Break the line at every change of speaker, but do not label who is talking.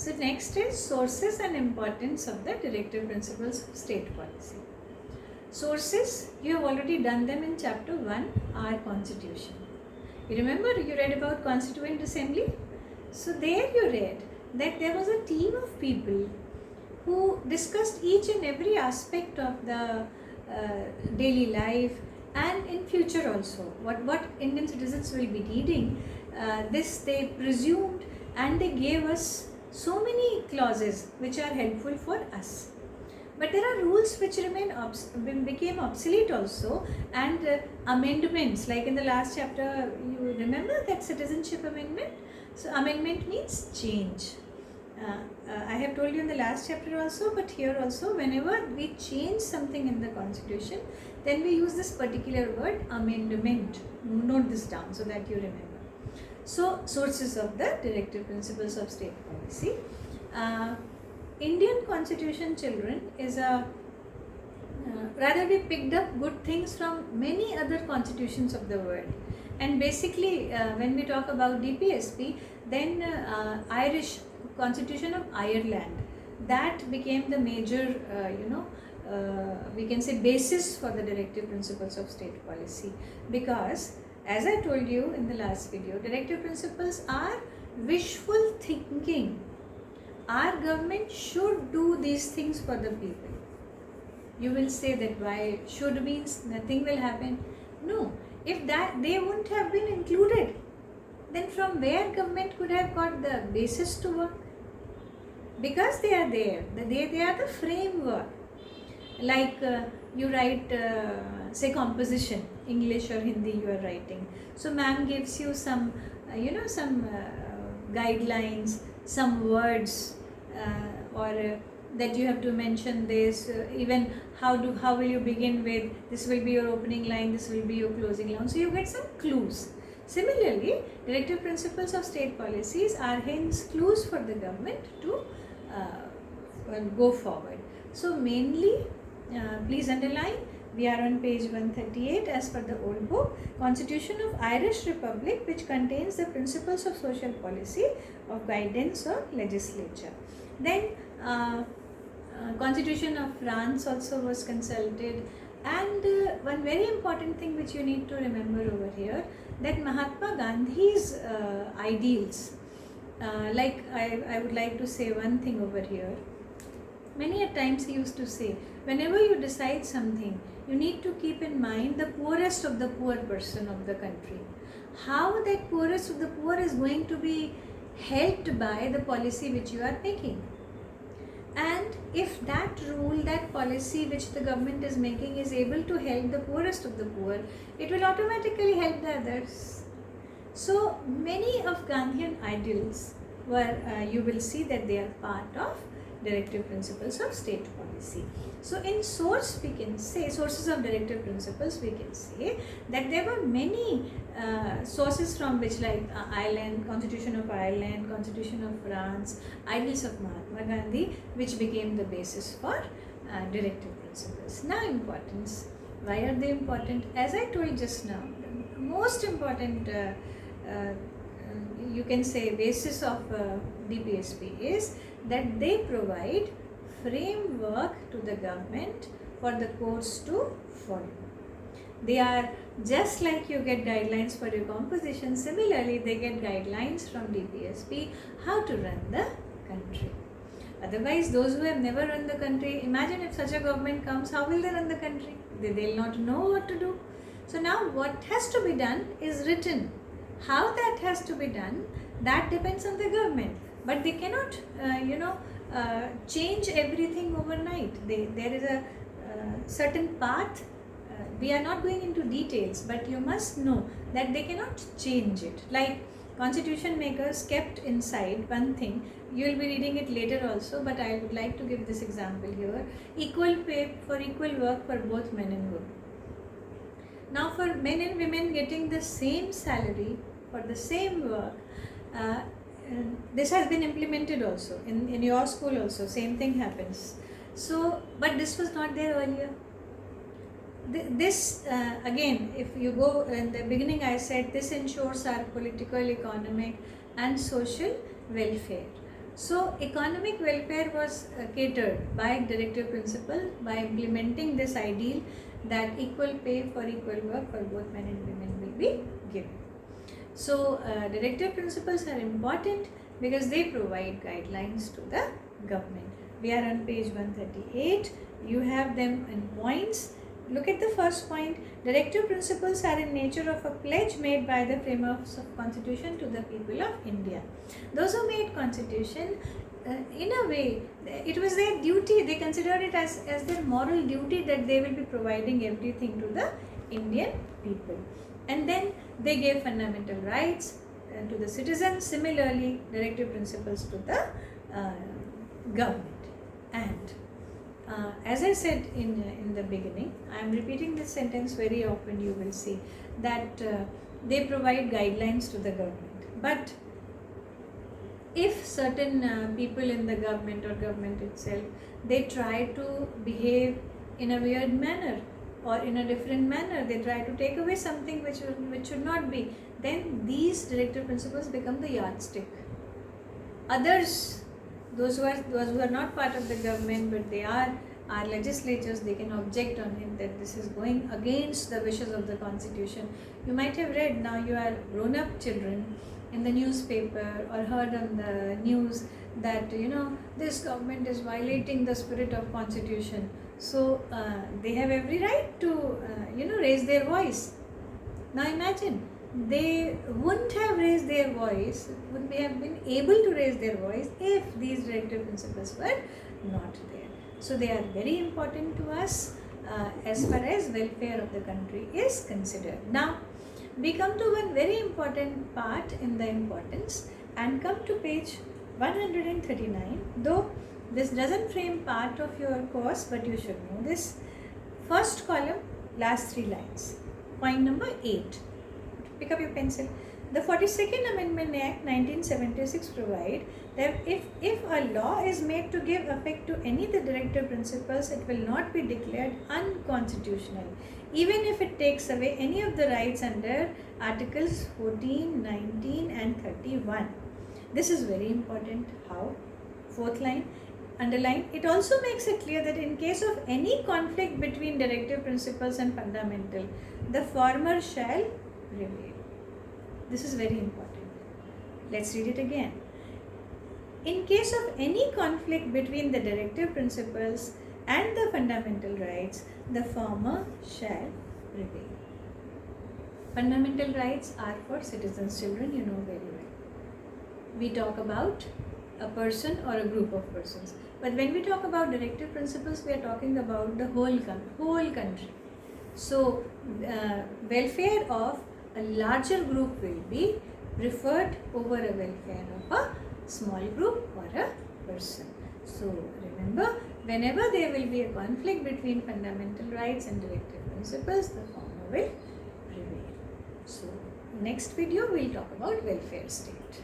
So next is sources and importance of the directive principles of state policy. Sources, you have already done them in chapter 1, our constitution. You remember you read about Constituent Assembly? So there you read that there was a team of people who discussed each and every aspect of the daily life and in future also what Indian citizens will be needing. This they presumed, and they gave us so many clauses which are helpful for us. But there are rules which became obsolete also, and amendments, like in the last chapter, you remember that citizenship amendment. So amendment means change. I have told you in the last chapter also, but here also, whenever we change something in the constitution, then we use this particular word amendment. Note this down so that you remember. So sources of the directive principles of state policy. Indian constitution, children, is a rather we picked up good things from many other constitutions of the world. And basically when we talk about DPSP, then Irish Constitution of Ireland, that became the major we can say basis for the directive principles of state policy, because as I told you in the last video, directive principles are wishful thinking. Our government should do these things for the people. You will say that why should means nothing will happen. No, if that they wouldn't have been included, then from where government could have got the basis to work? Because they are there, they are the framework. Like you write say composition, English or Hindi you are writing, so ma'am gives you some some guidelines, some words, or that you have to mention this, even how will you begin with, this will be your opening line, this will be your closing line, so you get some clues. Similarly, directive principles of state policies are hence clues for the government to go forward. So mainly, please underline, we are on page 138 as per the old book, Constitution of Irish Republic, which contains the principles of social policy of guidance or legislature. Then Constitution of France also was consulted, and one very important thing which you need to remember over here, that Mahatma Gandhi's ideals, like I would like to say one thing over here. Many a times he used to say, whenever you decide something, you need to keep in mind the poorest of the poor person of the country. How that poorest of the poor is going to be helped by the policy which you are making. And if that rule, that policy which the government is making is able to help the poorest of the poor, it will automatically help the others. So many of Gandhian ideals were, you will see that they are part of directive principles of state policy. So in source we can say, sources of directive principles, we can say that there were many sources from which, like Ireland, Constitution of Ireland, Constitution of France, ideals of Mahatma Gandhi, which became the basis for directive principles. Now importance. Why are they important? As I told just now, the most important you can say basis of DPSP is that they provide framework to the government for the courts to follow. They are just like you get guidelines for your composition, similarly they get guidelines from DPSP how to run the country. Otherwise, those who have never run the country, imagine if such a government comes, how will they run the country? They'll not know what to do. So now what has to be done is written. How that has to be done, that depends on the government. But they cannot, change everything overnight. There is a certain path. We are not going into details, but you must know that they cannot change it. Like constitution makers kept inside one thing. You will be reading it later also, but I would like to give this example here. Equal pay for equal work for both men and women. Now for men and women getting the same salary for the same work, this has been implemented also in your school also, same thing happens. So but this was not there earlier. This again, if you go in the beginning, I said this ensures our political, economic and social welfare. So economic welfare was catered by directive principle by implementing this ideal that equal pay for equal work for both men and women will be given. So directive principles are important because they provide guidelines to the government. We are on page 138. You have them in points. Look at the first point. Directive principles are in nature of a pledge made by the framers of constitution to the people of India. Those who made constitution, in a way, it was their duty. They considered it as their moral duty that they will be providing everything to the Indian people. And then they gave fundamental rights to the citizens. Similarly, directive principles to the government. And as I said in the beginning, I am repeating this sentence very often. You will see that they provide guidelines to the government. But if certain people in the government or government itself, they try to behave in a weird manner or in a different manner, they try to take away something which should not be, then these directive principles become the yardstick. Others, those who are not part of the government but they are our legislatures, they can object on it that this is going against the wishes of the constitution. You might have read, now you are grown up children, in the newspaper or heard on the news that this government is violating the spirit of constitution. So they have every right to raise their voice. Now imagine, they wouldn't have raised their voice, wouldn't have been able to raise their voice if these directive principles were not there. So they are very important to us as far as welfare of the country is considered. Now we come to one very important part in the importance and come to page 139, though this doesn't frame part of your course, but you should know this. First column, last 3 lines. Point number 8. Pick up your pencil. The 42nd Amendment Act 1976 provide that if a law is made to give effect to any of the directive principles, it will not be declared unconstitutional, even if it takes away any of the rights under Articles 14, 19 and 31. This is very important. How? 4th line, underline. It also makes it clear that in case of any conflict between directive principles and fundamental, the former shall prevail. This is very important. Let's read it again. In case of any conflict between the directive principles and the fundamental rights, the former shall prevail. Fundamental rights are for citizens, children, you know very well. We talk about a person or a group of persons. But when we talk about directive principles, we are talking about the whole country. So, welfare of a larger group will be preferred over a welfare of a small group or a person. So, remember, whenever there will be a conflict between fundamental rights and directive principles, the former will prevail. So, next video we will talk about welfare state.